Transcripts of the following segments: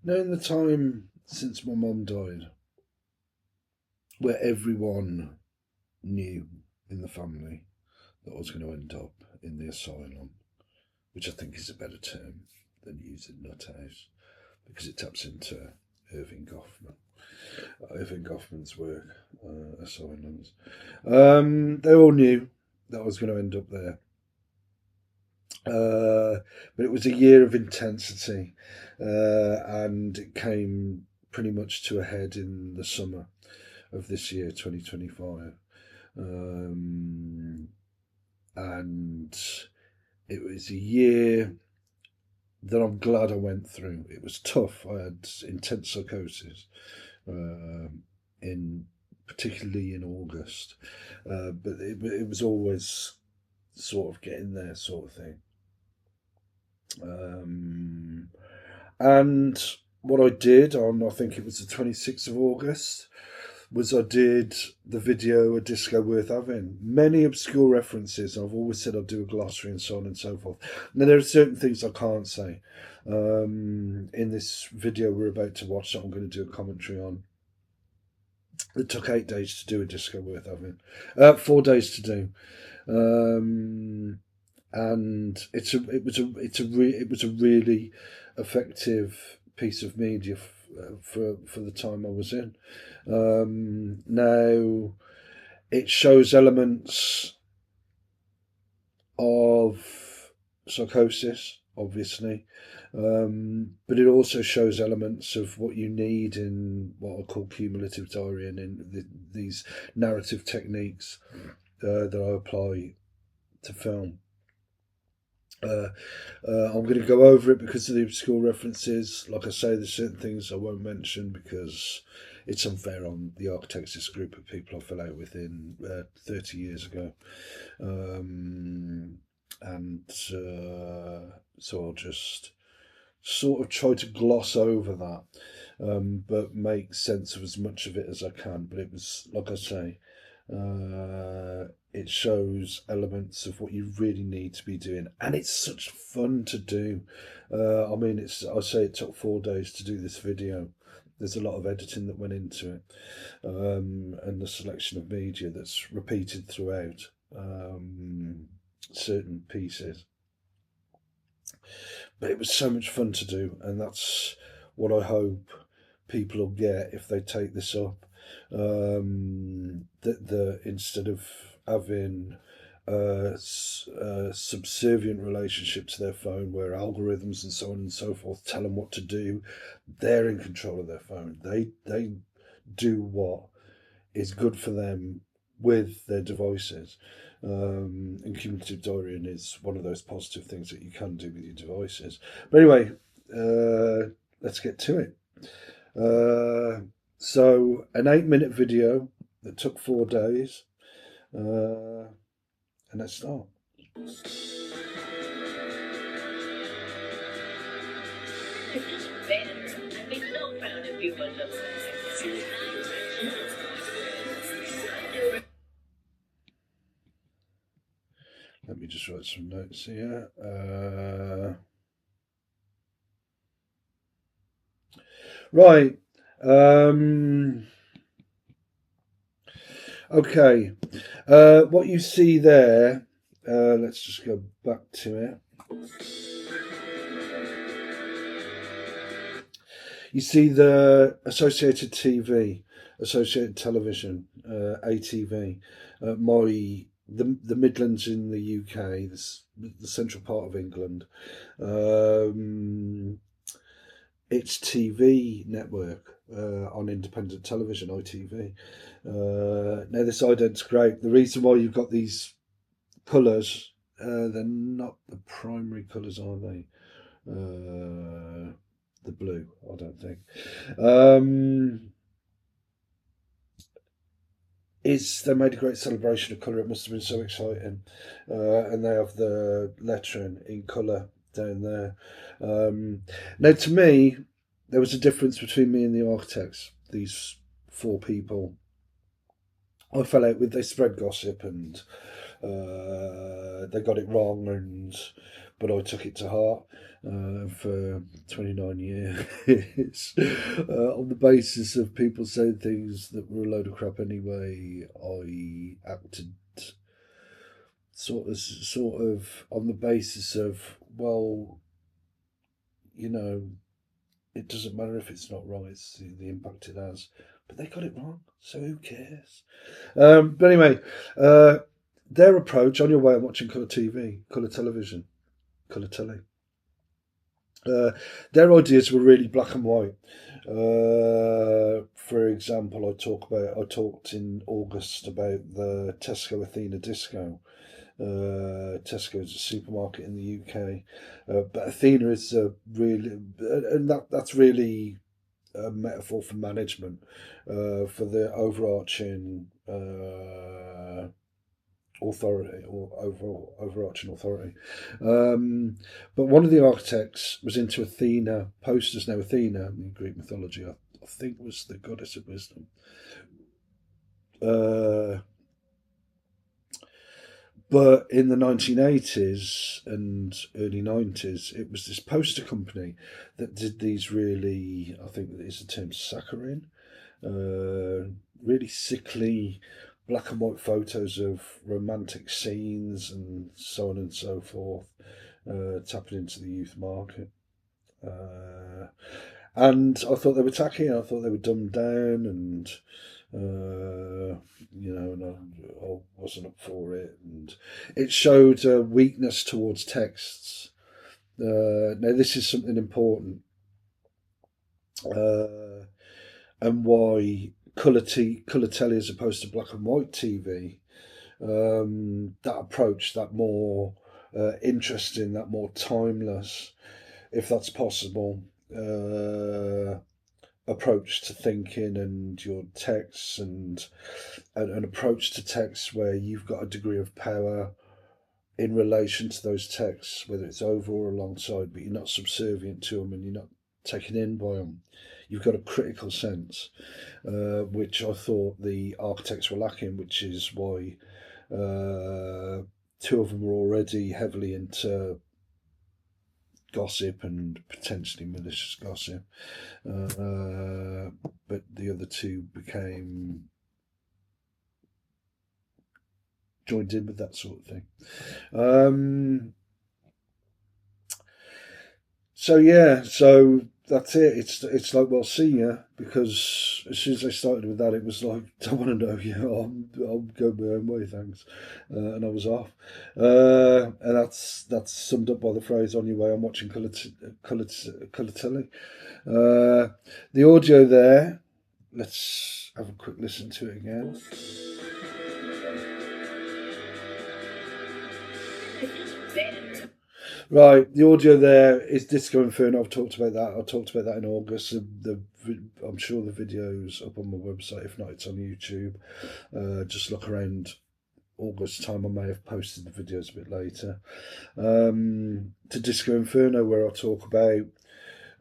Now, in the time since my mum died, where everyone knew in the family that I was going to end up in the asylum, which I think is a better term than using nuthouse, because it taps into Irving Goffman. Irving Goffman's work, asylums. They all knew that I was going to end up there. But it was a year of intensity, and it came pretty much to a head in the summer of this year, 2025. And it was a year that I'm glad I went through. It was tough. I had intense psychosis, in particularly in August, but it was always sort of getting there, sort of thing. And what I did on, I think it was the 26th of August, was I did the video A Disco Worth Having. Many obscure references. I've always said I'd do a glossary and so on and so forth. Now, there are certain things I can't say. In this video we're about to watch that I'm going to do a commentary on. It took 8 days to do A Disco Worth Having. 4 days to do. And it was a really effective piece of media for the time I was in. Now, it shows elements of psychosis, obviously, but it also shows elements of what you need in what I call cumulative diary and in these narrative techniques that I apply to film. I'm going to go over it because of the obscure references. Like I say, there's certain things I won't mention because it's unfair on the architects, this group of people I fell out with in 30 years ago. So I'll just sort of try to gloss over that, but make sense of as much of it as I can. But it was, like I say, it shows elements of what you really need to be doing, and it's such fun to do. I mean, I say it took 4 days to do this video. There's a lot of editing that went into it, and the selection of media that's repeated throughout certain pieces. But it was so much fun to do, and that's what I hope people will get if they take this up. That instead of having a subservient relationship to their phone where algorithms and so on and so forth tell them what to do, they're in control of their phone. They do what is good for them with their devices. And cumulative diarying is one of those positive things that you can do with your devices. But anyway, let's get to it. So an 8-minute video that took 4 days, and let's start. Let me just write some notes here. Right. Okay. What you see there, let's just go back to it. You see the Associated TV, Associated Television, ATV, the Midlands in the UK, the central part of England. Its TV network on independent television, ITV. Now, this ident's great. The reason why you've got these colours, they're not the primary colours, are they? The blue, I don't think. They made a great celebration of colour. It must have been so exciting. And they have the lettering in colour down there. Now, to me, there was a difference between me and the architects. These 4 people I fell out with. They spread gossip and they got it wrong, and but I took it to heart for 29 years. On the basis of people saying things that were a load of crap anyway, I acted sort of on the basis of, well, you know, it doesn't matter if it's not wrong, it's the impact it has. But they got it wrong, so who cares? But anyway, their approach on your way of watching colour TV, colour television, colour telly. Their ideas were really black and white. For example, I talked in August about the Tesco Athena Disco. Tesco is a supermarket in the UK, but Athena is a really, and that's really a metaphor for management, for the overarching authority or overall overarching authority. But one of the architects was into Athena. Posters now Athena in Greek mythology, I think, was the goddess of wisdom. But in the 1980s and early 90s, it was this poster company that did these really, I think that is the term, saccharine, really sickly black and white photos of romantic scenes and so on and so forth, tapping into the youth market. And I thought they were tacky, I thought they were dumbed down, and and I wasn't up for it. And it showed a weakness towards texts. Now, this is something important, and why colour telly as opposed to black and white TV. That approach, that more interesting, that more timeless, if that's possible, approach to thinking and your texts, and an approach to texts where you've got a degree of power in relation to those texts, whether it's over or alongside, but you're not subservient to them and you're not taken in by them. You've got a critical sense, which I thought the architects were lacking, which is why two of them were already heavily into gossip and potentially malicious gossip, but the other two became joined in with that sort of thing. So that's it. It's like, well, see ya, because as soon as I started with that, it was like, don't want to know you. I'll go my own way, thanks, and I was off. And that's summed up by the phrase "on your way." I'm watching colour telly. The audio there. Let's have a quick listen to it again. Right, the audio there is Disco Inferno. I've talked about that. I talked about that in August. I'm sure the video's up on my website. If not, it's on YouTube. Just look around August time. I may have posted the videos a bit later. To Disco Inferno, where I talk about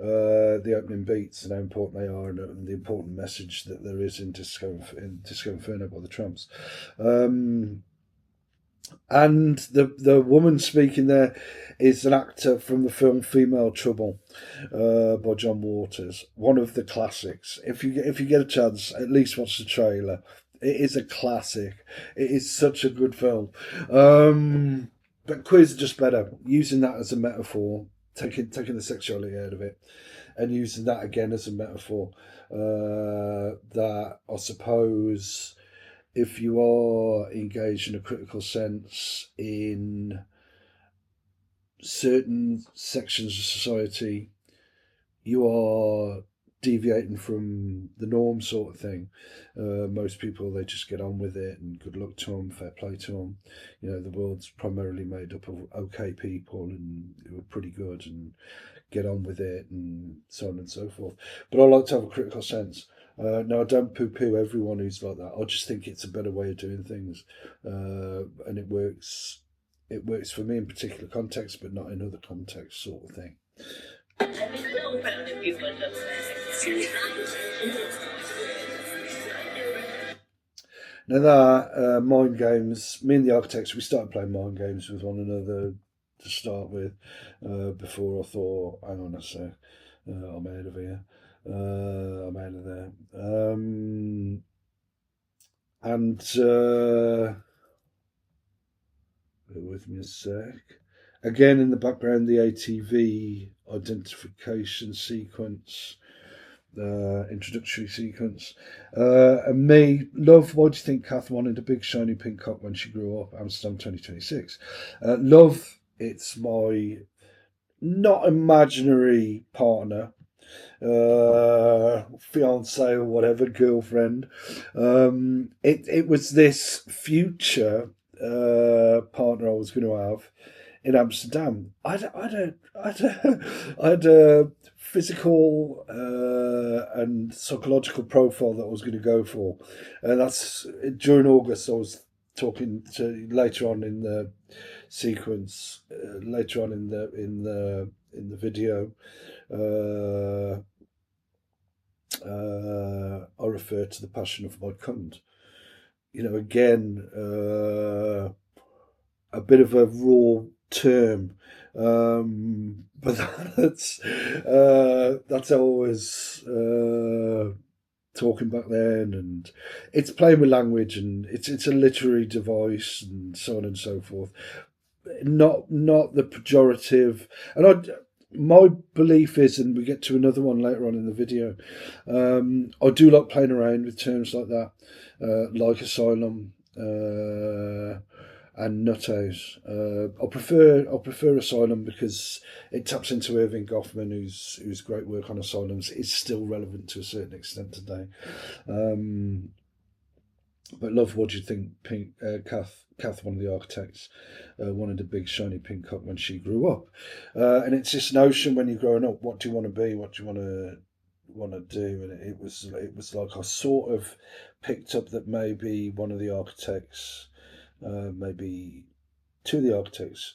the opening beats and how important they are, and the important message that there is in Disco Inferno by the Tramps. And the woman speaking there is an actor from the film Female Trouble, by John Waters. One of the classics. If you get a chance, at least watch the trailer. It is a classic. It is such a good film. But queers are just better. Using that as a metaphor, taking the sexuality out of it, and using that again as a metaphor. That I suppose, if you are engaged in a critical sense in certain sections of society, you are deviating from the norm, sort of thing. Most people, they just get on with it, and good luck to them, fair play to them. The world's primarily made up of okay people and who are pretty good and get on with it, and so on and so forth. But I like to have a critical sense. No, I don't poo-poo everyone who's like that. I just think it's a better way of doing things, and it works. It works for me in particular contexts, but not in other contexts, sort of thing. Now that mind games, me and the architects, we started playing mind games with one another to start with, before I thought, hang on a sec, I'm out of here, I'm out of there. And bear with me a sec. Again, in the background, the ATV identification sequence, introductory sequence. And me, love, why do you think Kath wanted a big shiny pink cock when she grew up? Amsterdam 2026. Love, it's my not imaginary partner, fiance or whatever, girlfriend. It was this future partner I was going to have in Amsterdam. I had a physical and psychological profile that I was going to go for, and that's during August. I was talking to later on in the sequence, later on in the video. I refer to the passion of my cunt. You know, again, a bit of a raw term, but that's how I was talking back then, and it's playing with language, and it's a literary device, and so on and so forth. Not the pejorative, and my belief is, and we get to another one later on in the video. I do like playing around with terms like that, like asylum. And nuthouse. I prefer Asylum because it taps into Irving Goffman, whose great work on asylums is still relevant to a certain extent today. But love, what do you think? Kath, one of the architects, wanted a big shiny pink cup when she grew up, and it's this notion when you're growing up, what do you want to be? What do you want to do? And it was like I sort of picked up that maybe one of the architects. Maybe two of the architects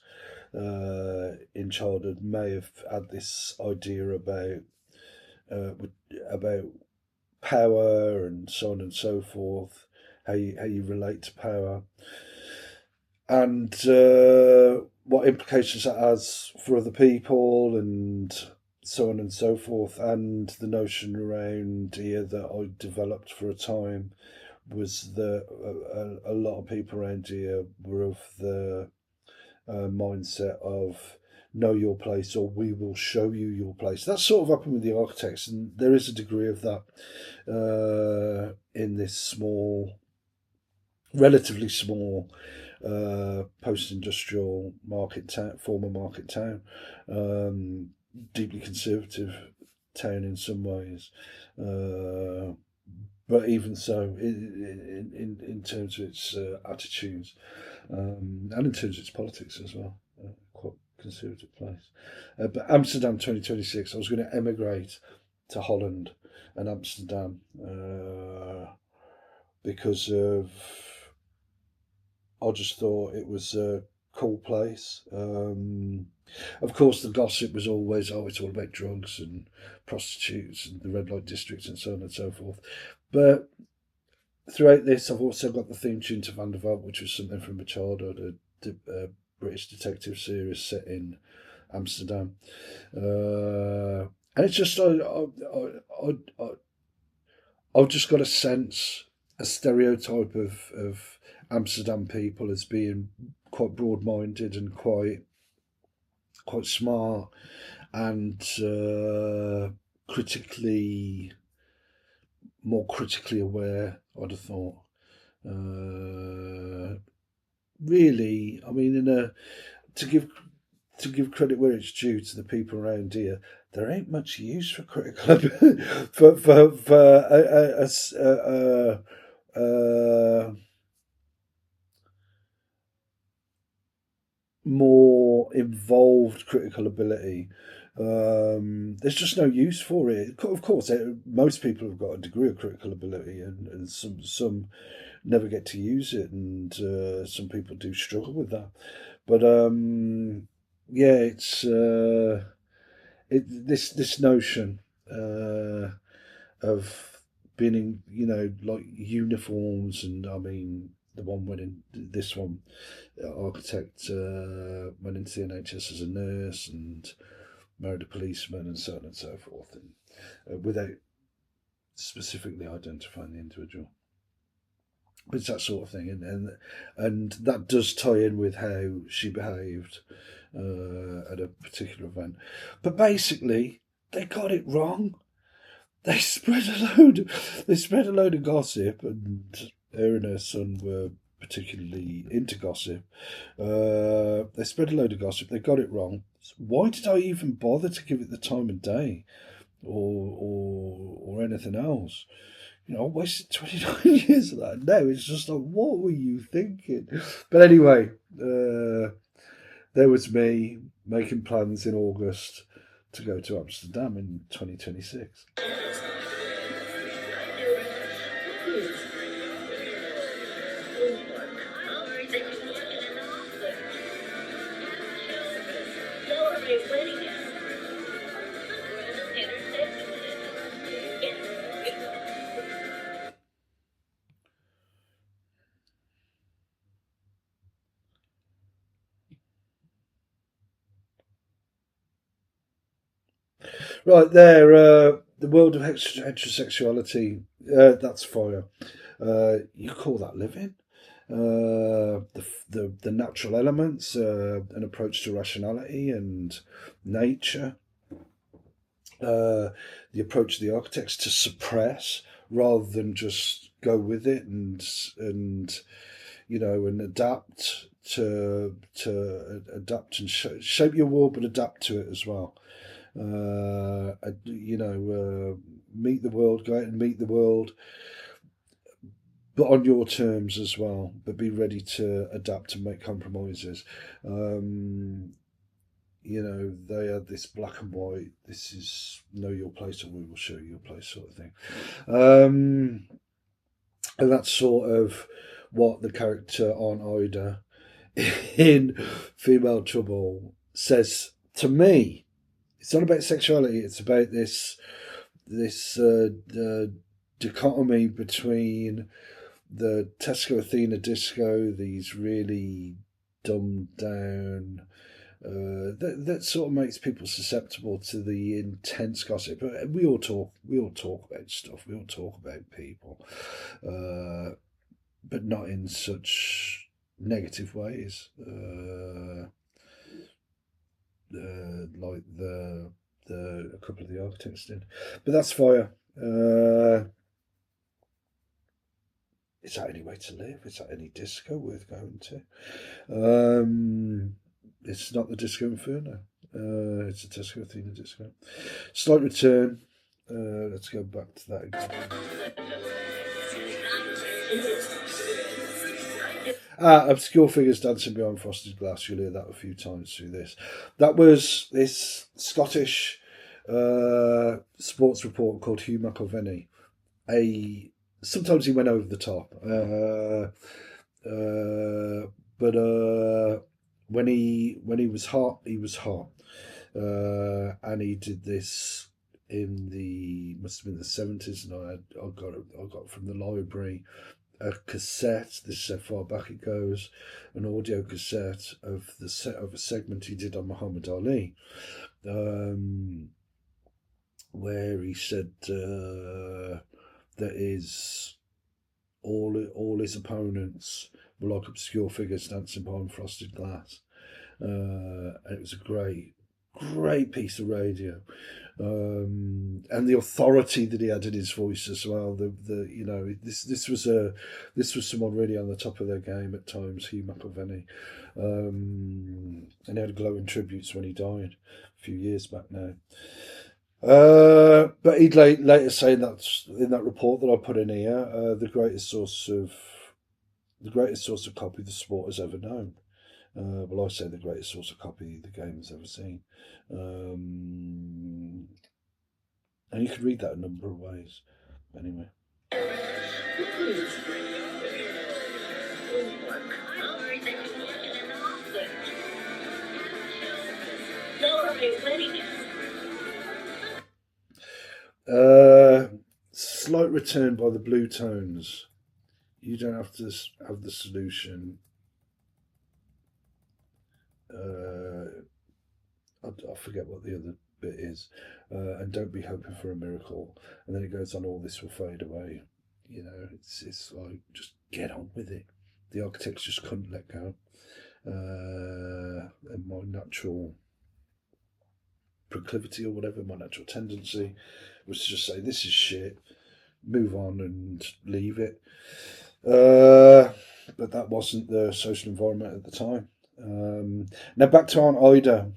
in childhood may have had this idea about power and so on and so forth, how you relate to power, and what implications that has for other people, and so on and so forth, and the notion around here that I developed for a time was that a lot of people around here were of the mindset of know your place or we will show you your place. That's sort of happened with the architects, and there is a degree of that in this small, relatively small post-industrial market town, former market town, deeply conservative town in some ways. But even so, in terms of its attitudes, and in terms of its politics as well, quite conservative place. But Amsterdam 2026, I was going to emigrate to Holland and Amsterdam because of, I just thought it was a cool place. Of course, the gossip was always, oh, it's all about drugs and prostitutes and the red light districts and so on and so forth. But throughout this, I've also got the theme tune to Van der Valk, which was something from my childhood, a British detective series set in Amsterdam. And it's just, I've just got a sense, a stereotype of Amsterdam people as being quite broad-minded and quite smart and more critically aware, I'd have thought. Really, I mean, to give credit where it's due to the people around here, there ain't much use for critical for more involved critical ability. There's just no use for it. Of course, most people have got a degree of critical ability, and some never get to use it, and some people do struggle with that. But yeah, it's this notion of being in, like uniforms, and I mean the one went in. This one, architect went into the NHS as a nurse and married a policeman and so on and so forth, and without specifically identifying the individual. But it's that sort of thing, and that does tie in with how she behaved at a particular event. But basically, they got it wrong. They spread a load of gossip, and her and her son were particularly into gossip. They spread a load of gossip. They got it wrong. Why did I even bother to give it the time of day, or anything else? I wasted 29 years of that. No, it's just like, what were you thinking? But anyway, there was me making plans in August to go to Amsterdam in 2026. Right there, the world of heterosexuality, that's fire. You call that living? The natural elements, an approach to rationality and nature, the approach of the architects to suppress rather than just go with it and adapt to adapt and shape your world, but adapt to it as well. Meet the world, go out and meet the world, but on your terms as well, but be ready to adapt and make compromises. They had this black and white, this is know your place or we will show you your place sort of thing. And that's sort of what the character on Ida in Female Trouble says to me. It's not about sexuality. It's about this dichotomy between the Tesco Athena disco, these really dumbed down. That sort of makes people susceptible to the intense gossip. We all talk about stuff. We all talk about people, but not in such negative ways. Like a couple of the architects did. But that's fire. Is that any way to live? Is that any disco worth going to? It's not the Disco Inferno. It's a Tesco Athena disco. Slight return. Let's go back to that again. Obscure figures dancing behind frosted glass. You'll hear that a few times through this. That was this Scottish sports reporter called Hugh McIlvenney. Sometimes he went over the top, but when he was hot, he was hot, and he did this in must have been the 70s, and I got it from the library. A cassette. This is how far back it goes. An audio cassette of a segment he did on Muhammad Ali, where he said that all his opponents were like obscure figures dancing behind frosted glass, and it was a great piece of radio. And the authority that he had in his voice as well. This was someone really on the top of their game at times. Hugh McIlvenney, and he had glowing tributes when he died a few years back now. But he'd later say in that report that I put in here, the greatest source of copy the sport has ever known. Well, I say the greatest source of copy the game has ever seen. And you could read that a number of ways. Anyway. Slight return by the Blue Tones. You don't have to have the solution. I forget what the other bit is, and don't be hoping for a miracle. And then it goes on, all this will fade away. You know, it's like, just get on with it. The architects just couldn't let go. And my natural proclivity, or whatever, my natural tendency, was to just say, this is shit, move on and leave it. But that wasn't the social environment at the time. Now back to Aunt Ida.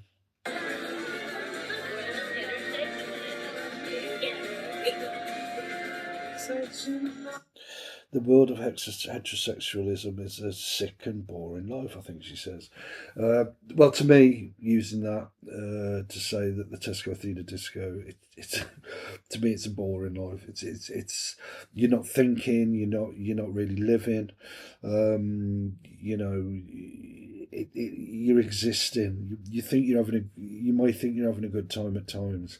The world of heterosexualism is a sick and boring life, I think she says. Well, to me, using that to say that the Tesco Athena Disco, it's to me, it's a boring life. It's you're not thinking, you're not really living. You know, you're existing. You think you might think you're having a good time at times,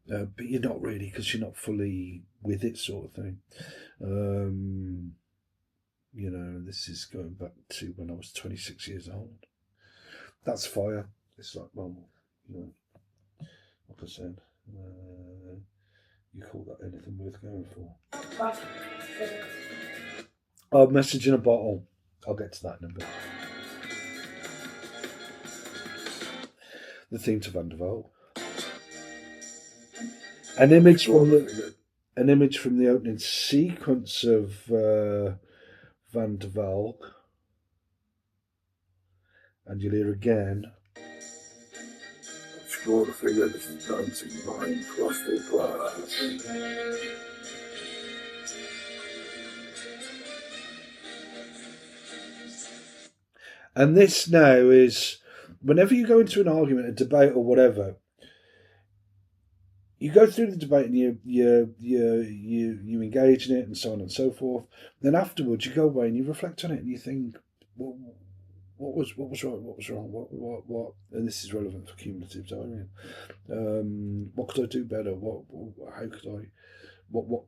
but you're not really, because you're not fully with it, sort of thing. You know, this is going back to when I was 26 years old. That's fire. It's like, well, you know, like I said, you call that anything worth going for? Oh, message in a bottle. I'll get to that in a bit. The theme to Van der Valk. An image from the opening sequence of Van der Valk, and you'll hear again. Explore the figures dancing behind frosted glass. And this now is, whenever you go into an argument, a debate, or whatever, you go through the debate and you engage in it, and so on and so forth. Then afterwards, you go away and you reflect on it, and you think, well, what was right? What was wrong? What? And this is relevant for cumulative diaring. What could I do better? How could I? What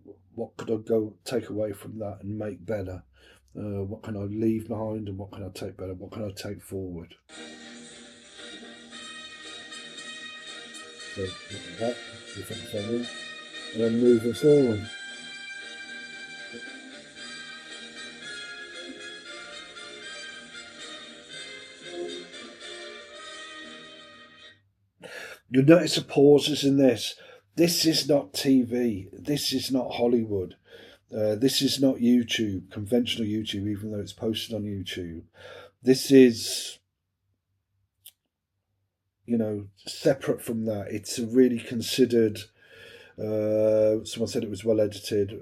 could I take away from that and make better? What can I leave behind, and what can I take better? What can I take forward? So that, and then moving forward. You'll notice the pauses in this. This is not TV. This is not Hollywood. This is not YouTube, conventional YouTube, even though it's posted on YouTube. This is, you know, separate from that. It's a really considered. Someone said it was well edited.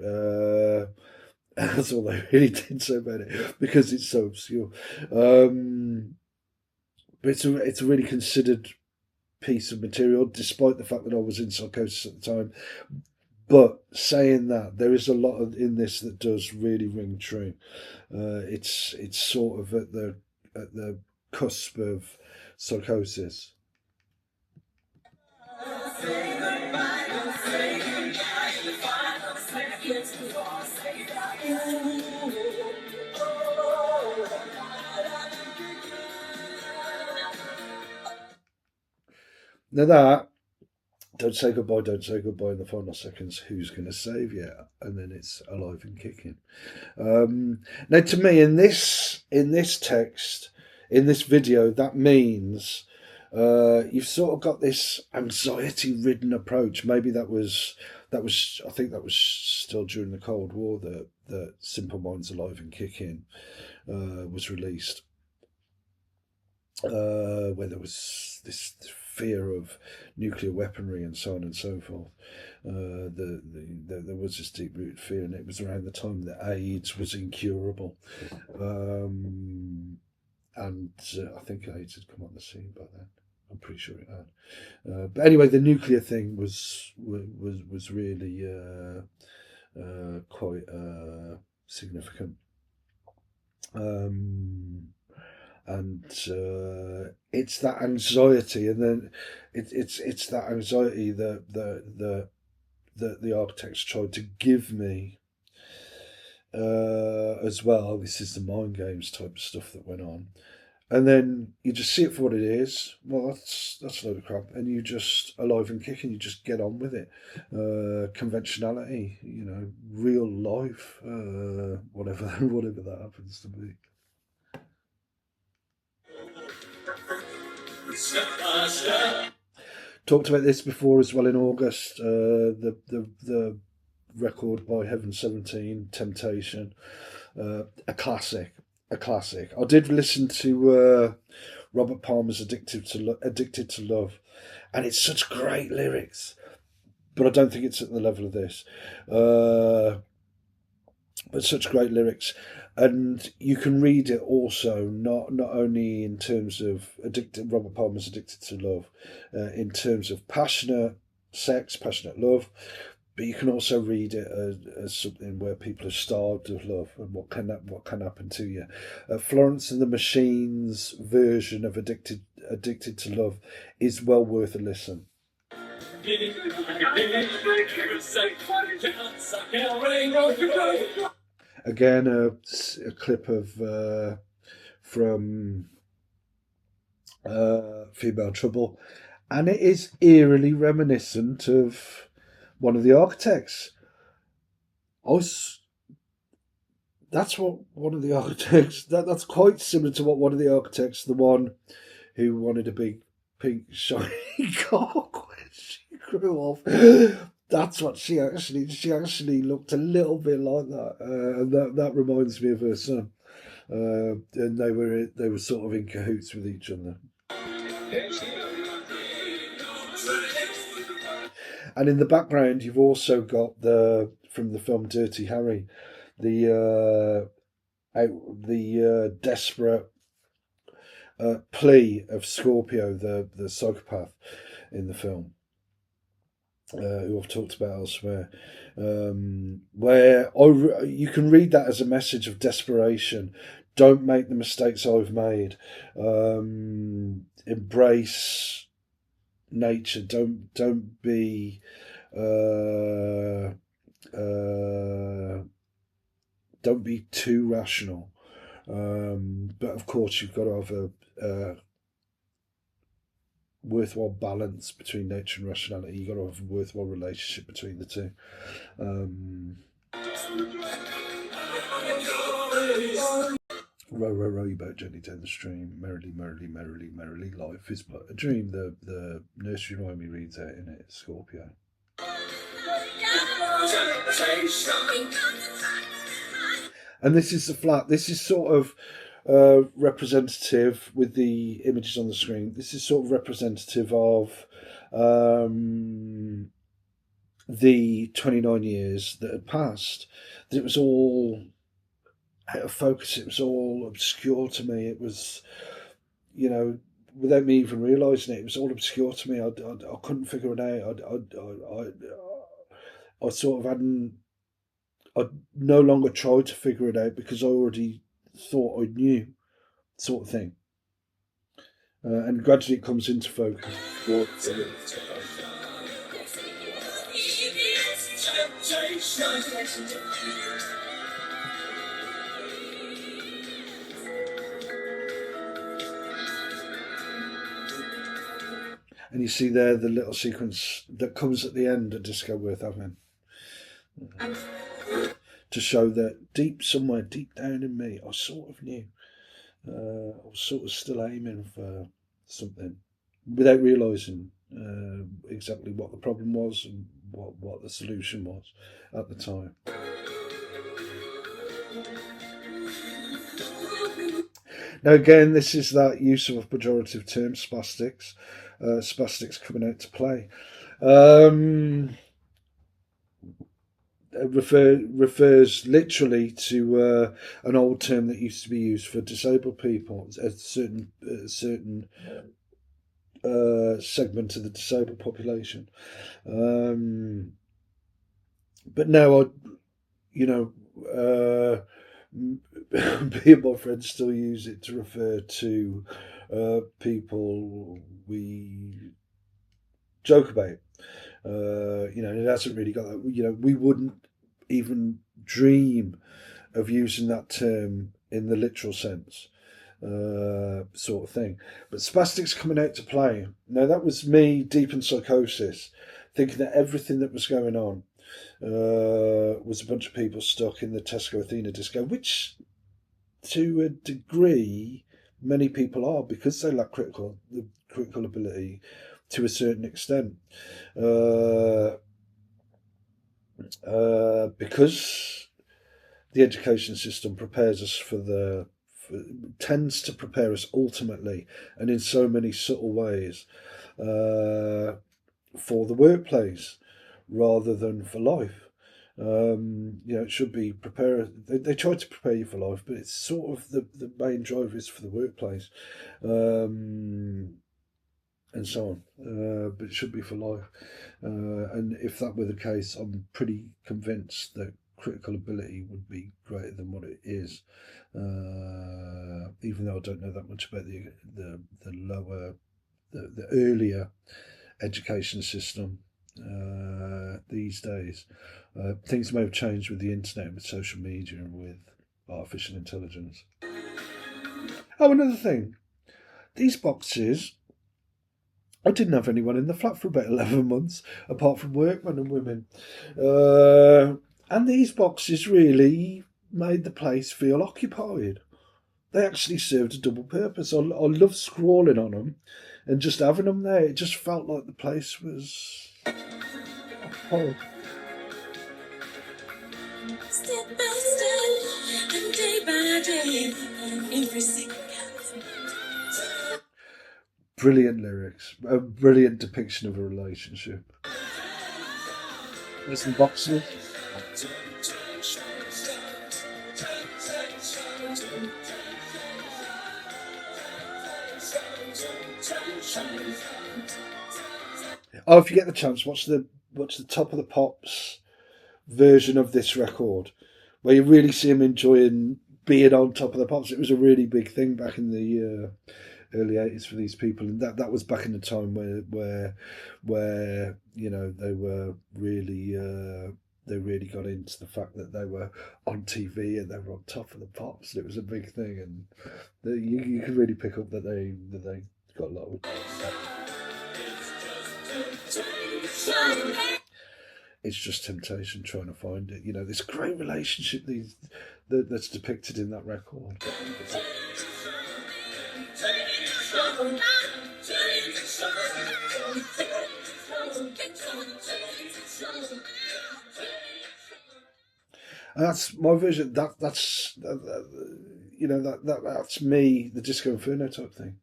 That's all they really did so about it, because it's so obscure. But it's a really considered piece of material, despite the fact that I was in psychosis at the time. But saying that, there is a lot in this that does really ring true. It's sort of at the cusp of psychosis. Now that, don't say goodbye in the final seconds, who's going to save you? And then it's alive and kicking. Now, to me, in this text, in this video, that means you've sort of got this anxiety-ridden approach. Maybe that was I think that was still during the Cold War that Simple Minds Alive and Kicking was released, where there was this fear of nuclear weaponry and so on and so forth. There was this deep-rooted fear, and it was around the time that AIDS was incurable. And I think AIDS had come on the scene by then. I'm pretty sure it had. But anyway, the nuclear thing was really quite significant. And it's that anxiety, and then it's that anxiety that the architects tried to give me as well. This is the mind games type of stuff that went on. And then you just see it for what it is. Well, that's a load of crap, and you just alive and kicking. You just get on with it. Conventionality, real life, whatever, whatever that happens to be. Talked about this before as well in August. The record by Heaven 17, Temptation, a classic. A classic. I did listen to Robert Palmer's Addicted to Love, and it's such great lyrics, but I don't think it's at the level of this. But such great lyrics, and you can read it also not only in terms of Robert Palmer's Addicted to Love, in terms of passionate sex, passionate love, but you can also read it as something where people are starved of love and what can happen to you. Florence and the Machine's version of Addicted to Love is well worth a listen. Again, a clip of from Female Trouble, and it is eerily reminiscent of one of the architects. That's what one of the architects. That's quite similar to what one of the architects, the one who wanted a big pink shiny cock when she grew up. That's what she actually looked a little bit like that, and that reminds me of her son. And they were sort of in cahoots with each other. And in the background, you've also got from the film Dirty Harry, the desperate plea of Scorpio, the psychopath in the film, who I've talked about elsewhere, where you can read that as a message of desperation. Don't make the mistakes I've made. Embrace nature. Don't be. Don't be too rational. But of course, you've got to have a worthwhile balance between nature and rationality. You've got to have a worthwhile relationship between the two. Row, row, row your boat gently down the stream. Merrily, merrily, merrily, merrily, life is but a dream. The nursery rhyme he reads out in it, Scorpio. And this is the flat. This is sort of representative with the images on the screen. This is sort of representative of the 29 years that had passed. That it was all out of focus. It was all obscure to me. It was, without me even realising it, it was all obscure to me. I couldn't figure it out. I sort of hadn't. I no longer tried to figure it out because I already thought I knew, sort of thing. And gradually it comes into focus. And you see there the little sequence that comes at the end of Disco Worth Having. To show that somewhere deep down in me, I sort of knew. I was sort of still aiming for something without realising exactly what the problem was and what the solution was at the time. Now again, this is that use of a pejorative term, spastics. Spastics coming out to play. Refers literally to an old term that used to be used for disabled people, a certain segment of the disabled population. But now, me and my friends still use it to refer to people we joke about. It hasn't really got that. We wouldn't even dream of using that term in the literal sense, sort of thing. But spastics coming out to play. Now, that was me deep in psychosis, thinking that everything that was going on was a bunch of people stuck in the Tesco Athena disco, which to a degree many people are, because they lack the critical ability to a certain extent. Because the education system prepares us tends to prepare us ultimately and in so many subtle ways for the workplace rather than for life. It should be prepare. They try to prepare you for life, but it's sort of the main drive is for the workplace, and so on. But it should be for life. And if that were the case, I'm pretty convinced that critical ability would be greater than what it is. Even though I don't know that much about the earlier education system these days. Things may have changed with the internet, with social media, and with artificial intelligence. Oh, another thing. These boxes, I didn't have anyone in the flat for about 11 months, apart from workmen and women. And these boxes really made the place feel occupied. They actually served a double purpose. I love scrawling on them and just having them there. It just felt like the place was occupied. Step by step and day by day, every second counts. Brilliant lyrics, a brilliant depiction of a relationship. There's some boxes. Oh, if you get the chance, watch the Top of the Pops version of this record, where you really see him enjoying being on Top of the Pops. It was a really big thing back in the early 80s for these people, and that was back in the time where they were really they really got into the fact that they were on TV and they were on Top of the Pops, and it was a big thing, and you could really pick up that they got a lot of. It's just temptation trying to find it. This great relationship that's depicted in that record. And that's my version. That's me, the Disco Inferno type thing.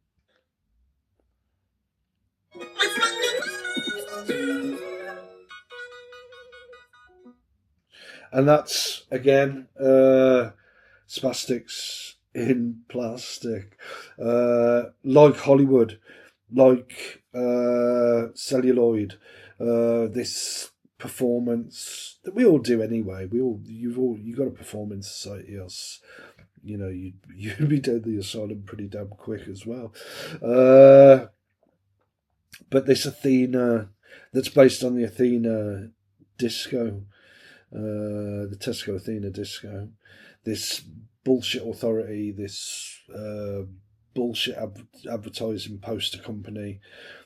And that's again spastics in plastic, like Hollywood, like celluloid. This performance that we all do anyway. You got to perform in society, else you'd be dead the asylum pretty damn quick as well. But this Athena, that's based on the Athena disco, the Tesco Athena disco, this bullshit authority, this bullshit advertising poster company,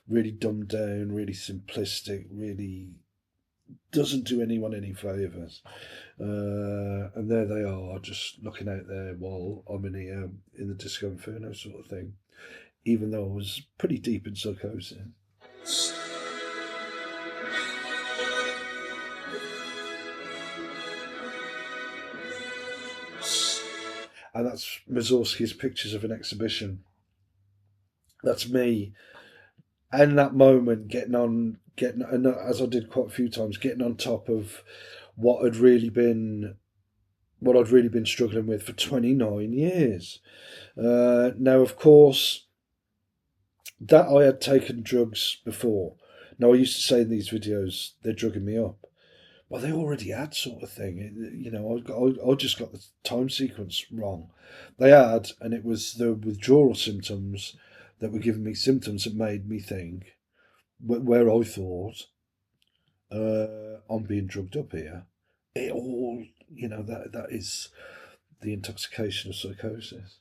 really dumbed down, really simplistic, really doesn't do anyone any favours. And there they are, just looking out there while I'm in the Disco Inferno sort of thing, even though I was pretty deep in psychosis. And that's Mussorgsky's Pictures of an Exhibition. That's me, and that moment getting, and as I did quite a few times, getting on top of what I'd really been struggling with for 29 years. Now, of course, that I had taken drugs before. Now, I used to say in these videos, they're drugging me up. Well, they already had, sort of thing. I just got the time sequence wrong. They had, and it was the withdrawal symptoms that were giving me symptoms that made me think, where I thought, I'm being drugged up here. It all, that is the intoxication of psychosis.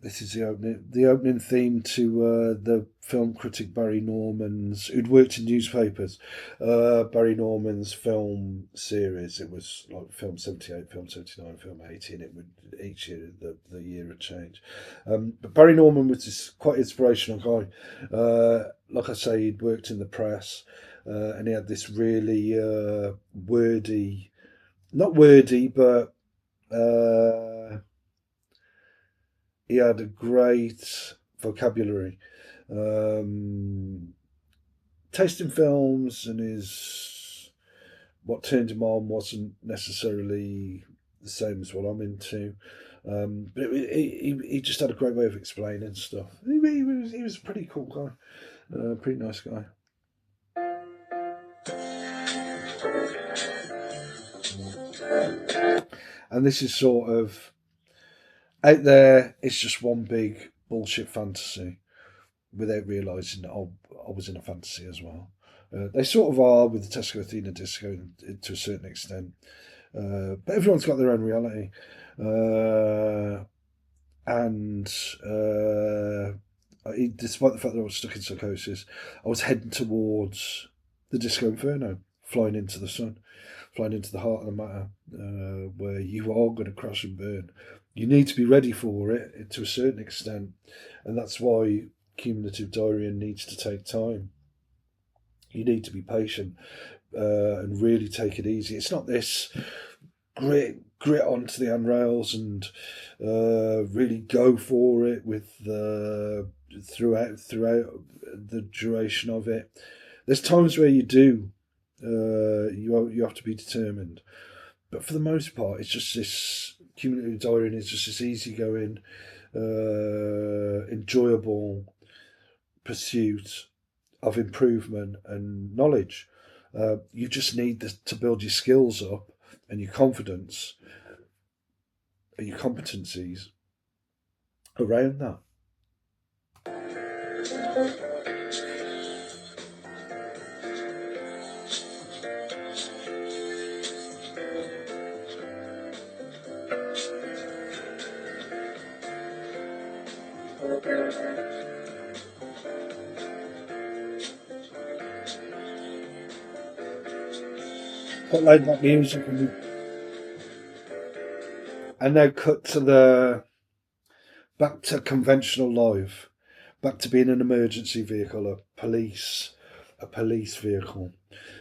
This is the opening theme to the film critic Barry Norman's, who'd worked in newspapers, Barry Norman's film series. It was like film 78, film 79, film 80, and it would each year the year would change. But Barry Norman was this quite inspirational guy. Like I say, he'd worked in the press, and he had this really wordy, not wordy, but he had a great vocabulary. Taste in films and what turned him on wasn't necessarily the same as what I'm into. But he just had a great way of explaining stuff. He was a pretty cool guy, pretty nice guy. And this is sort of out there. It's just one big bullshit fantasy, without realising that I was in a fantasy as well. They sort of are with the Tesco Athena Disco to a certain extent, but everyone's got their own reality. And despite the fact that I was stuck in psychosis, I was heading towards the Disco Inferno, flying into the sun, flying into the heart of the matter, where you are going to crash and burn. You need to be ready for it to a certain extent, and that's why cumulative diarying needs to take time. You need to be patient and really take it easy. It's not this grit onto the handrails and really go for it with throughout the duration of it. There's times where you do. You have to be determined, but for the most part, it's just this cumulative diarying is just this easygoing, enjoyable pursuit of improvement and knowledge. You just need to build your skills up and your confidence and your competencies around that. Put loud that music and now cut to back to conventional life, back to being an emergency vehicle, a police vehicle,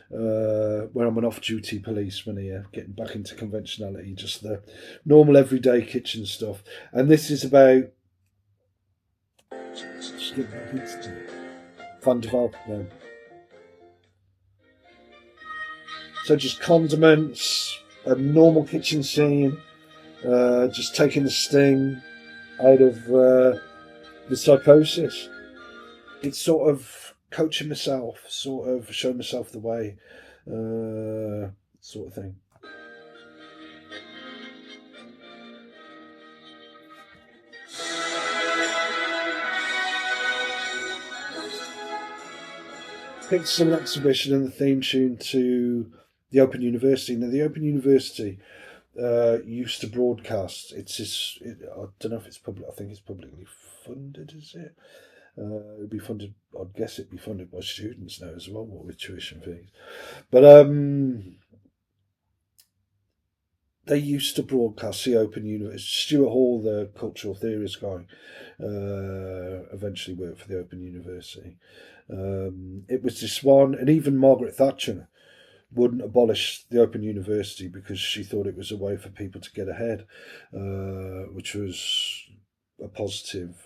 where I'm an off-duty policeman here, getting back into conventionality, just the normal everyday kitchen stuff. And this is about Van de Valk then. So just condiments, a normal kitchen scene, just taking the sting out of the psychosis. It's sort of coaching myself, sort of showing myself the way, sort of thing. Picked an exhibition and the theme tune to the Open University. Now, the Open University used to broadcast. I don't know if it's public. I think it's publicly funded. Is it? It'd be funded. I'd guess it'd be funded by students now as well, with tuition fees. But they used to broadcast the Open University. Stuart Hall, the cultural theorist guy, eventually worked for the Open University. It was this one, and even Margaret Thatcher wouldn't abolish the Open University because she thought it was a way for people to get ahead, which was a positive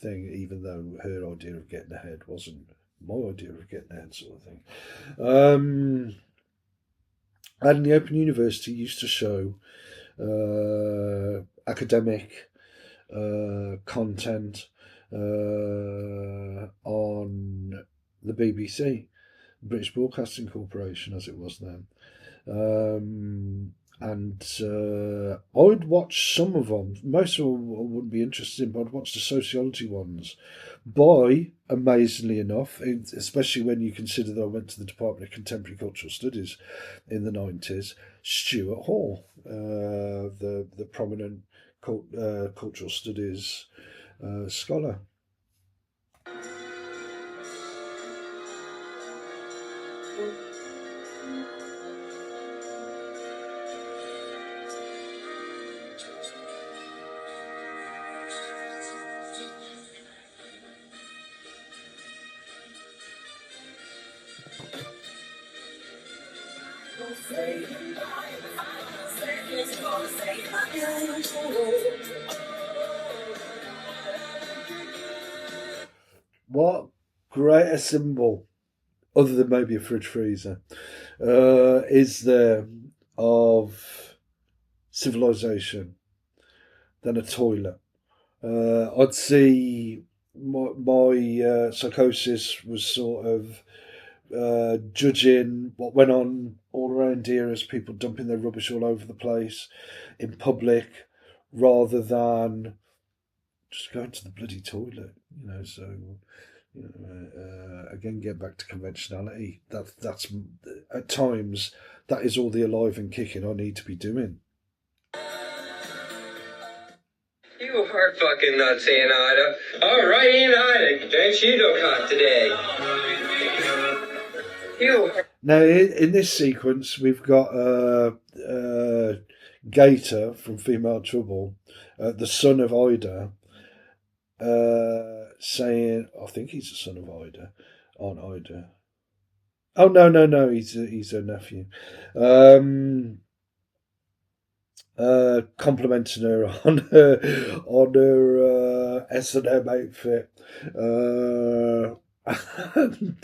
thing, even though her idea of getting ahead wasn't my idea of getting ahead, sort of thing. And the Open University used to show academic content on the BBC, British Broadcasting Corporation, as it was then. And I'd watch some of them. Most of them I wouldn't be interested in, but I'd watch the sociology ones. By, amazingly enough, especially when you consider that I went to the Department of Contemporary Cultural Studies in the 90s, Stuart Hall, the prominent cultural studies scholar. What greater symbol, other than maybe a fridge freezer, is there of civilization than a toilet? I'd see my psychosis was sort of judging what went on all around here as people dumping their rubbish all over the place in public rather than just going to the bloody toilet, so again, get back to conventionality. That's at times that is all the alive and kicking I need to be doing. You are fucking nuts, Ida. All right, Ida, don't you look hot today? Now, in this sequence, we've got Gator from Female Trouble, the son of Ida, saying, I think he's the son of Ida, Aunt Ida. Oh, no, he's her nephew. Complimenting her on her S&M outfit. And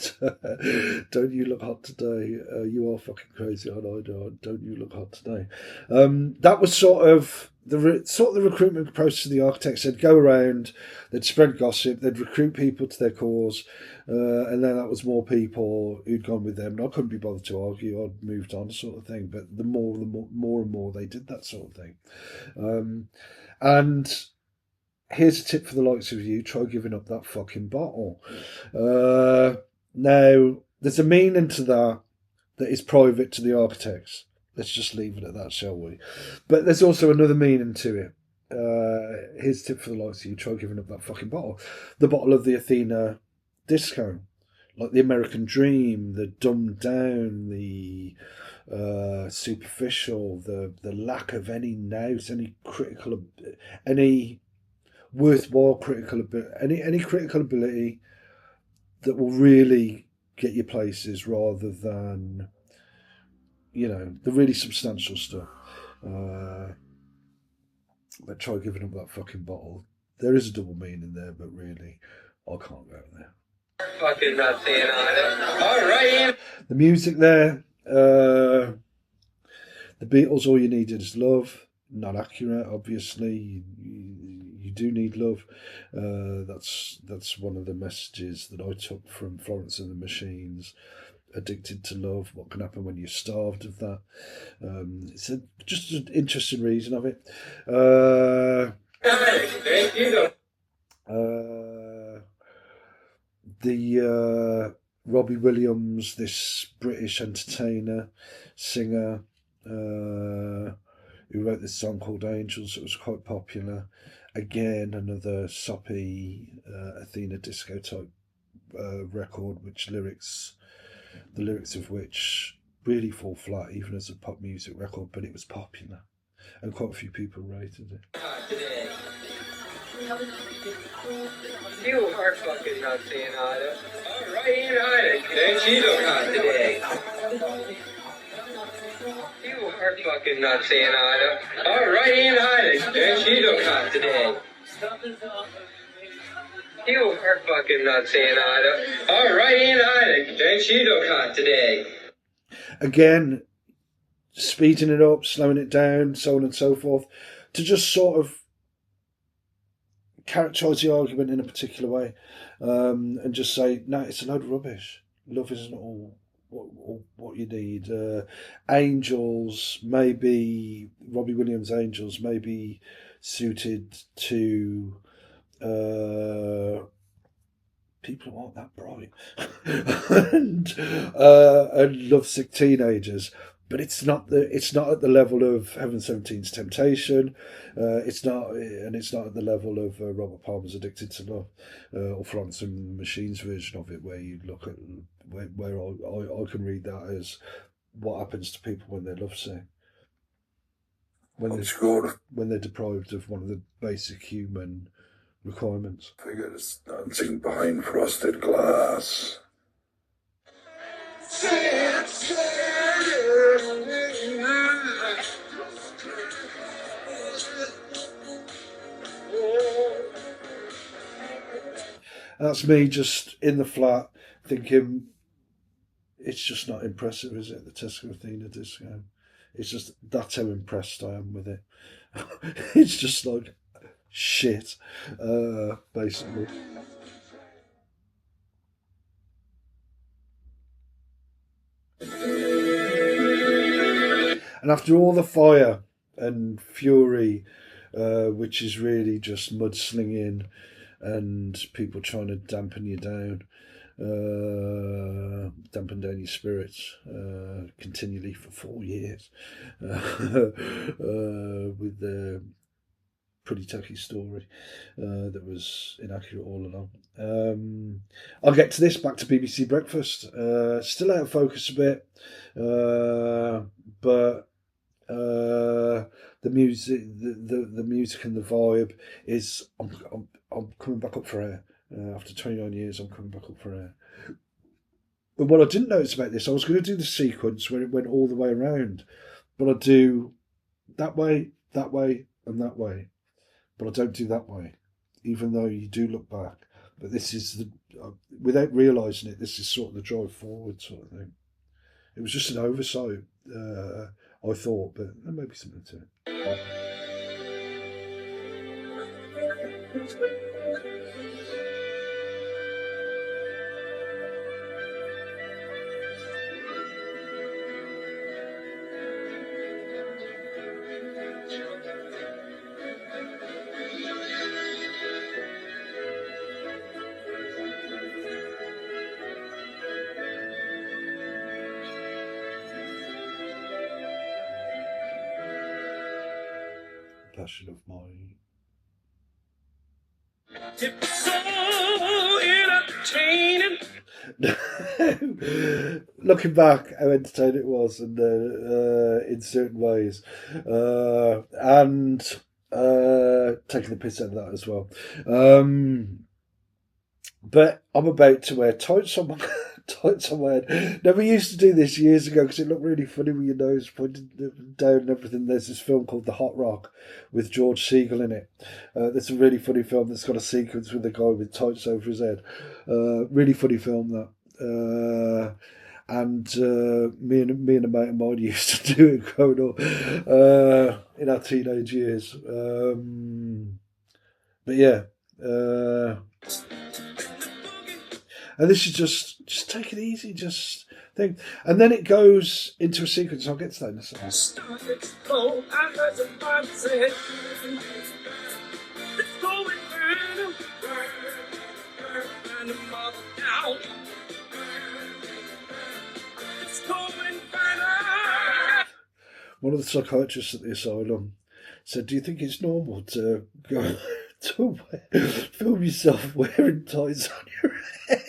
don't you look hot today? You are fucking crazy, aren't I? Don't you look hot today? That was sort of the recruitment process of the architects. They'd go around, they'd spread gossip, they'd recruit people to their cause, and then that was more people who'd gone with them. And I couldn't be bothered to argue. I'd moved on, sort of thing. But the more and more they did that sort of thing, and here's a tip for the likes of you: try giving up that fucking bottle. Now, there's a meaning to that is private to the architects. Let's just leave it at that, shall we? But there's also another meaning to it. Here's a tip for the likes of you: try giving up that fucking bottle. The bottle of the Athena disco, like the American dream, the dumbed down, the superficial, the lack of any nous, any worthwhile critical ability, any critical ability that will really get you places rather than the really substantial stuff. But try giving up that fucking bottle. There is a double meaning there, but really, I can't go there. Fucking nuts, all right. The music there, the Beatles, All You Needed Is Love. Not accurate, obviously. You do need love. That's one of the messages that I took from Florence and the Machines. Addicted to love. What can happen when you're starved of that? It's just an interesting reason of it. The Robbie Williams, this British entertainer, singer, who wrote this song called Angels. It was quite popular. Again, another soppy Athena disco type record, the lyrics of which really fall flat, even as a pop music record, but it was popular, and quite a few people rated it. You are fucking nuts, Ida. All right, Ida, don't you look hot today? You are fucking nuts, Ida. All right, Ida, don't you look hot today? You are fucking nuts, Ida. All right, Ida, don't you look hot today? Again, speeding it up, slowing it down, so on and so forth, to just sort of characterise the argument in a particular way, and just say, no, it's a load of rubbish. Love isn't all what you need. Angels, maybe Robbie Williams' Angels, may be suited to people who aren't that bright and lovesick teenagers. But it's not at the level of Heaven 17's Temptation. It's not at the level of Robert Palmer's Addicted to Love, or Florence and the Machine's version of it, where you look at where I can read that as what happens to people when they're lovesick, when they're deprived of one of the basic human requirements. Figures dancing behind frosted glass. That's me just in the flat thinking, it's just not impressive, is it? The Tesco Athena disco. It's just, that's how impressed I am with it. It's just like shit, basically. And after all the fire and fury, which is really just mudslinging and people trying to dampen you down, dampen down your spirits continually for 4 years with the pretty tacky story that was inaccurate all along. I'll get to this, back to BBC Breakfast. Still out of focus a bit, but the music, the music and the vibe is. I'm coming back up for air. After 29 years, I'm coming back up for air. But what I didn't notice about this, I was going to do the sequence where it went all the way around, but I do that way, and that way. But I don't do that way, even though you do look back. But this is without realising it, this is sort of the drive forward sort of thing. It was just an oversight, I thought, but there may be something to it. Passion of mine. It's so entertaining. Looking back, how entertaining it was, and in certain ways, and taking the piss out of that as well. But I'm about to wear tights on my head. Now, we used to do this years ago because it looked really funny with your nose pointed down and everything. There's this film called The Hot Rock with George Segal in it. It's a really funny film that's got a sequence with a guy with tights over his head. Really funny film, that. And me and a mate of mine used to do it growing up in our teenage years. But yeah. And this is just take it easy, just think. And then it goes into a sequence. I'll get to that in a second. One of the psychiatrists at the asylum said, "Do you think it's normal to go to film yourself wearing ties on your head?"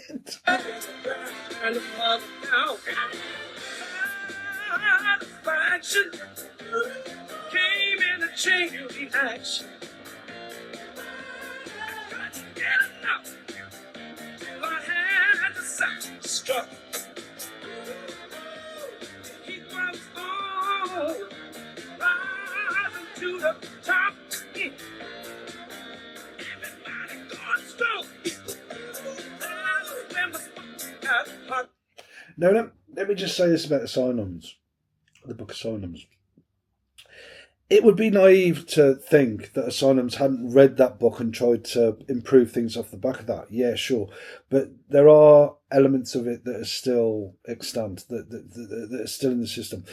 Came in a chain reaction. I had to self-destruct. Keep my phone rising to the top. Everybody going slow. Now, let me just say this about the book Asylums. it would be naive to think that asylums hadn't read that book and tried to improve things off the back of that. Yeah, sure. But there are elements of it that are still extant, that are still in the system.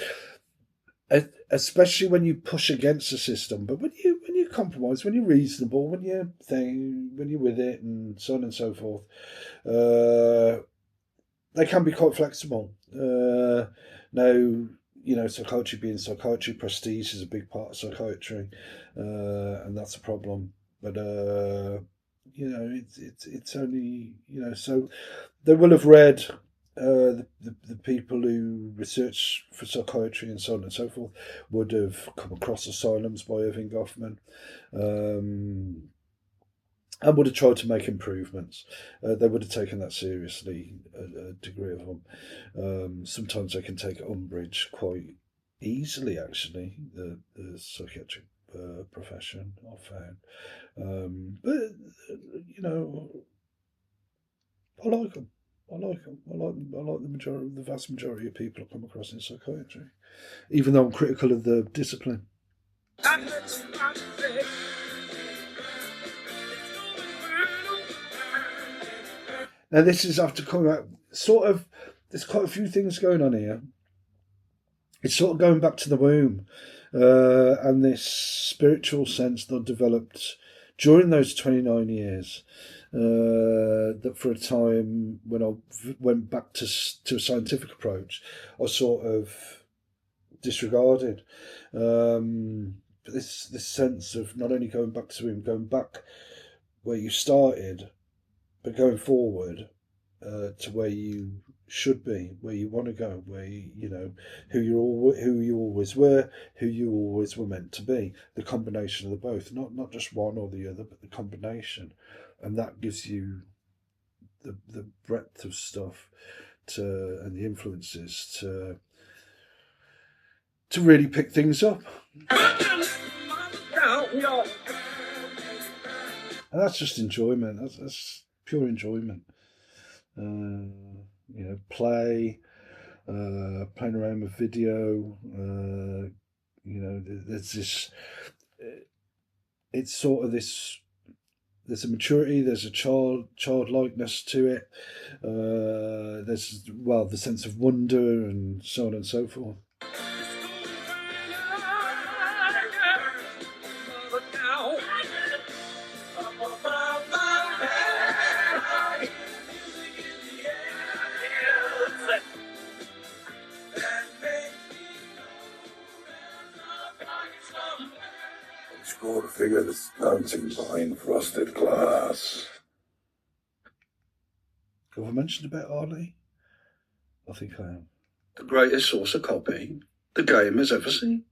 Especially when you push against the system, but when you compromise, when you're reasonable, when you're with it, and so on and so forth, they can be quite flexible. Now, psychiatry being psychiatry, prestige is a big part of psychiatry, and that's a problem. But it's only so they will have read the people who research for psychiatry and so on and so forth would have come across Asylums by Irving Goffman. And would have tried to make improvements. They would have taken that seriously, a degree of them. Sometimes they can take umbrage quite easily, actually, the psychiatric profession, I've found. But, I like them. I like them. I like the vast majority of people I come across in psychiatry, even though I'm critical of the discipline. Now, this is after coming out, sort of, there's quite a few things going on here. It's sort of going back to the womb and this spiritual sense that I developed during those 29 years. That for a time, when I went back to a scientific approach, I sort of disregarded. But this sense of not only going back to him, going back where you started, but going forward to where you should be, where you want to go, where who you always were, who you always were meant to be. The combination of the both, not just one or the other, but the combination, and that gives you the breadth of stuff and the influences to really pick things up. And that's just enjoyment. That's pure enjoyment. Playing around with video. There's this. It's sort of this. There's a maturity. There's a childlikeness to it. There's the sense of wonder and so on and so forth. Score a figure that's dancing behind frosted glass. Have I mentioned about Arlie? I think I am. The greatest source of copy the game has ever seen.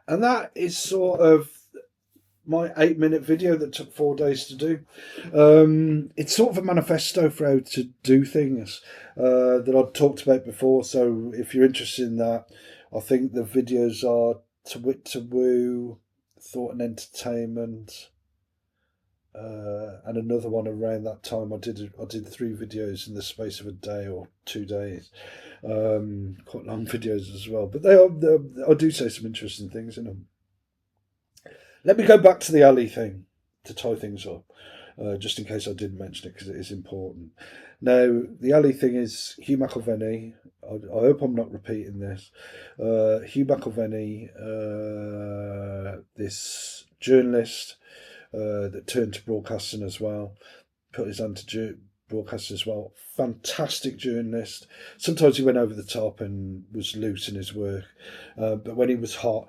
And that is sort of my 8-minute video that took 4 days to do. It's sort of a manifesto for how to do things that I've talked about before. So if you're interested in that, I think the videos are To Wit To Woo, Thought and Entertainment, and another one around that time. I did 3 videos in the space of a day or 2 days. Quite long videos as well, but I do say some interesting things in them. Let me go back to the alley thing to tie things up, just in case I didn't mention it, because it is important. Now, the alley thing is Hugh McIlvenney. I hope I'm not repeating this. Hugh McIlvenney, this journalist that turned to broadcasting as well, put his hand to broadcasting as well. Fantastic journalist. Sometimes he went over the top and was loose in his work, but when he was hot,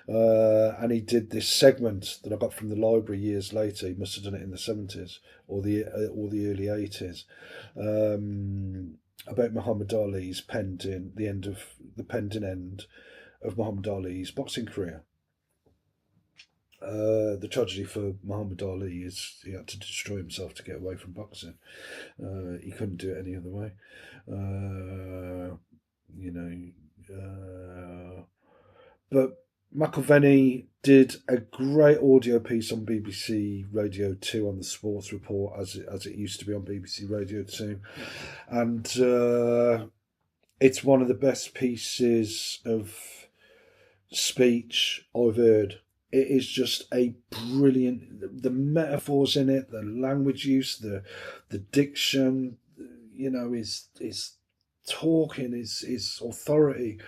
and he did this segment that I got from the library years later. He must have done it in the 70s or the early 80s, about Muhammad Ali's pending end of Muhammad Ali's boxing career. The tragedy for Muhammad Ali is he had to destroy himself to get away from boxing. He couldn't do it any other way. but McIlvenney did a great audio piece on BBC Radio 2 on the Sports Report, as it used to be on BBC Radio 2. And it's one of the best pieces of speech I've heard. It is just a brilliant, the metaphors in it, the language use, the diction, his talking, his authority.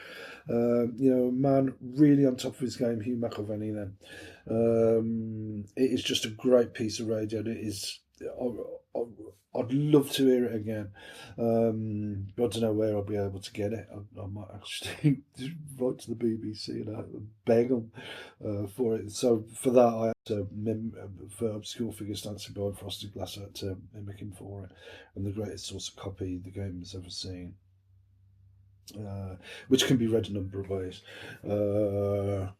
A man really on top of his game, Hugh McIlvenney. Then it is just a great piece of radio. And it is. I'd love to hear it again. I don't know where I'll be able to get it. I might actually write to the BBC and beg them for it. So for that, I had to for Obscure Figures Dancing Behind Frosted Glass, I had to mimic him for it. And the greatest source of copy the game has ever seen. Which can be read a number of ways. So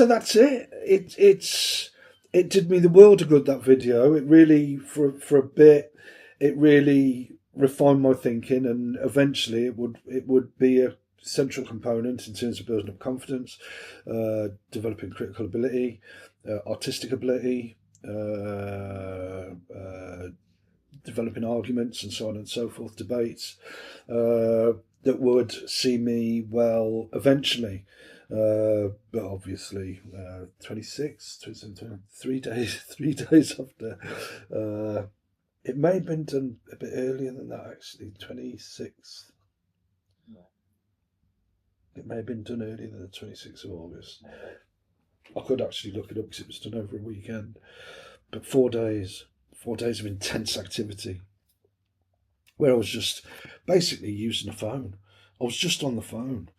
that's it. It did me the world of good, that video. It really, for a bit, it really refined my thinking, and eventually it would be a central component in terms of building up confidence, developing critical ability, artistic ability, developing arguments and so on and so forth, debates, that would see me well eventually. But obviously, 26, 27, 3 days after, it may have been done a bit earlier than that, actually, 26th. It may have been done earlier than the 26th of August. I could actually look it up because it was done over a weekend. But 4 days of intense activity where I was just basically using a phone. I was just on the phone.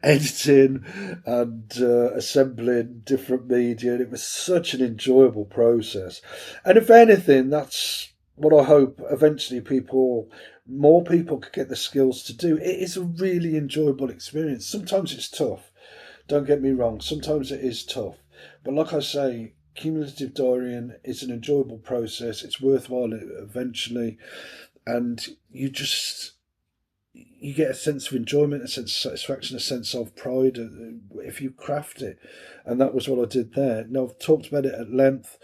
Editing and assembling different media, and it was such an enjoyable process. And if anything, that's what I hope eventually more people could get the skills to do. It is a really enjoyable experience. Sometimes it's tough, don't get me wrong, sometimes it is tough, but like I say, cumulative diarying is an enjoyable process. It's worthwhile eventually, and you get a sense of enjoyment, a sense of satisfaction, a sense of pride if you craft it. And that was what I did there. Now, I've talked about it at length.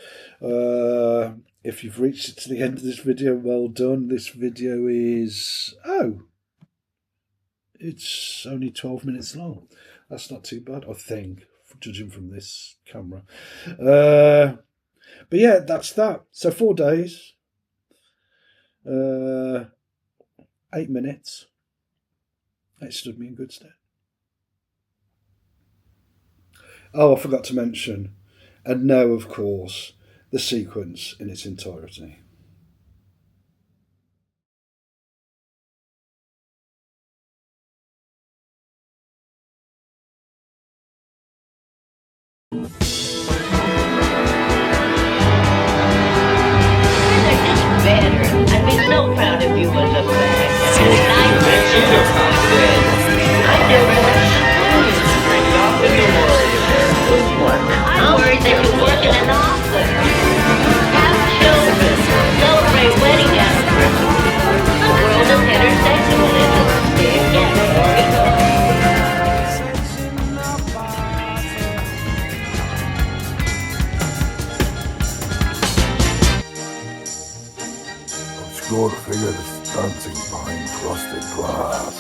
If you've reached it to the end of this video, well done. This video is, it's only 12 minutes long. That's not too bad, I think, judging from this camera. But yeah, that's that. So 4 days, 8 minutes. It stood me in good stead. Oh, I forgot to mention, and now, of course, the sequence in its entirety. I'd be so proud if you was a bag. I'm worried that you're working in the office. Have children. Celebrate wedding anniversaries. The world is heterosexual. Obscure figures dancing behind frosted glass.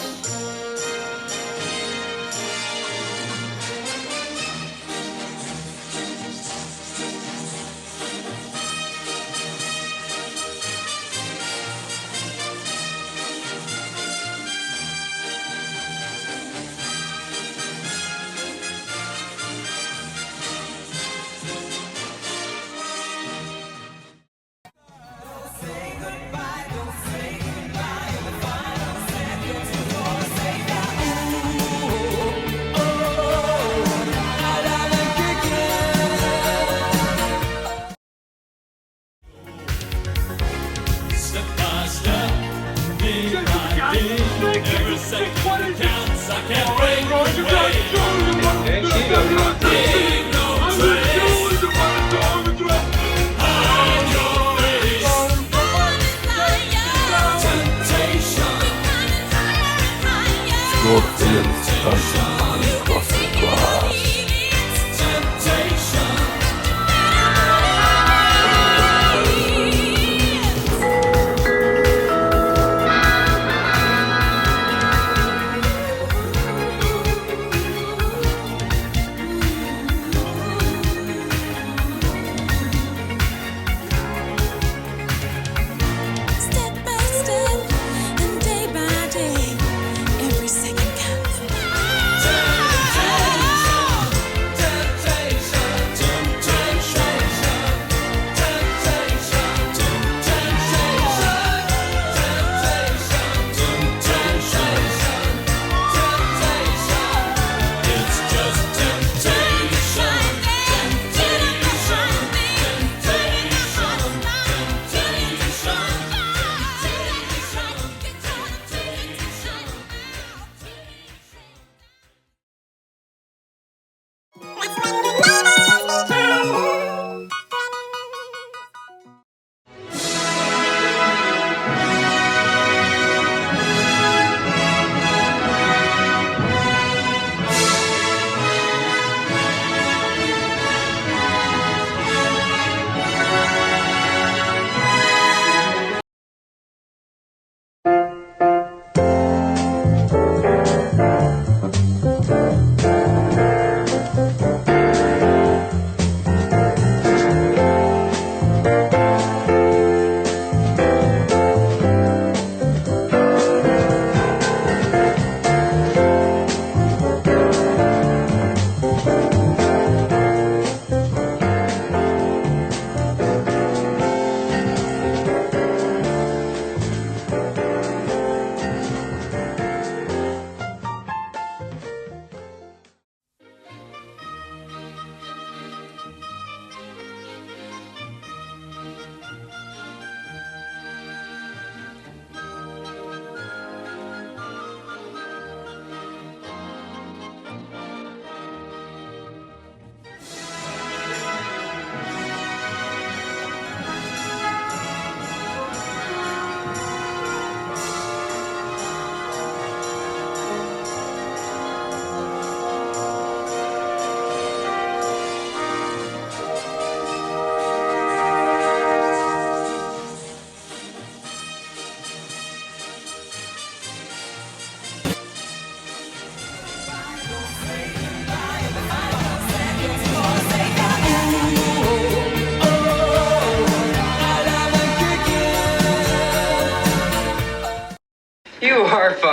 Obscure figures dancing behind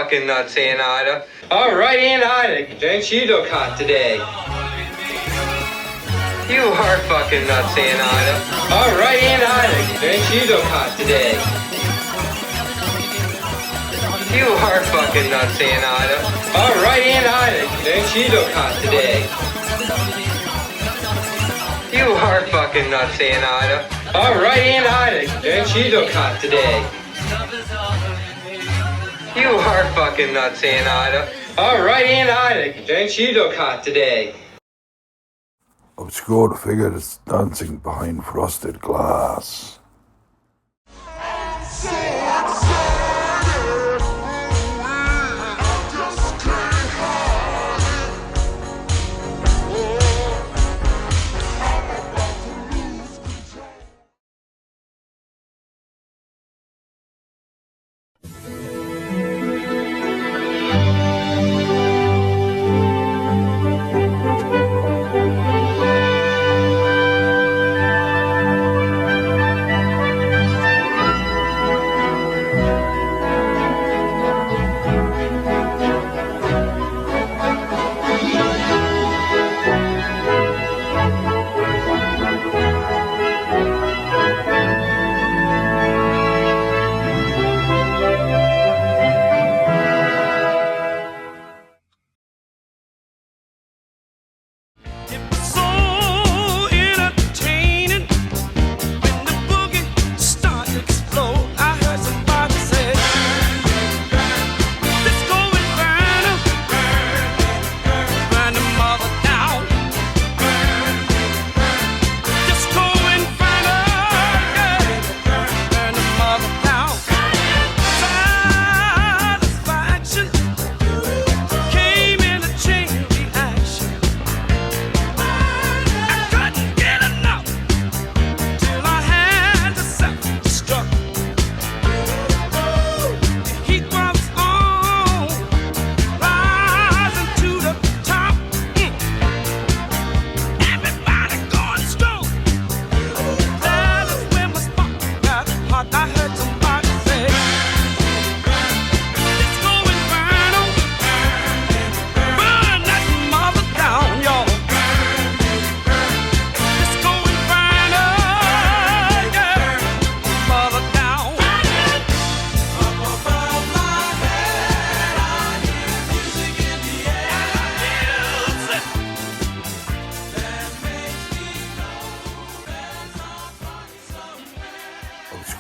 fucking nuts, Aunt Ida. All right, Aunt Ida, didn't you look hot today? You are fucking nuts, Aunt Ida. All right, Aunt Ida, didn't you look hot today? You are fucking nuts, Aunt Ida. All right, Aunt Ida, didn't you look hot today? You are fucking nuts, Aunt Ida. All right, Aunt Ida, didn't you look hot today? You are fucking nuts, Aunt Ida. All right, Aunt Ida, didn't you look hot today? Obscure figure that's dancing behind frosted glass.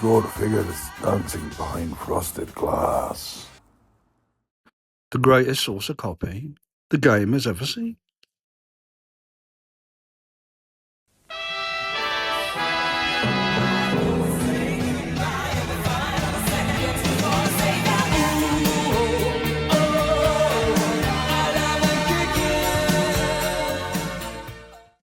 Obscure figure that's dancing behind frosted glass. The greatest source of copy the game has ever seen.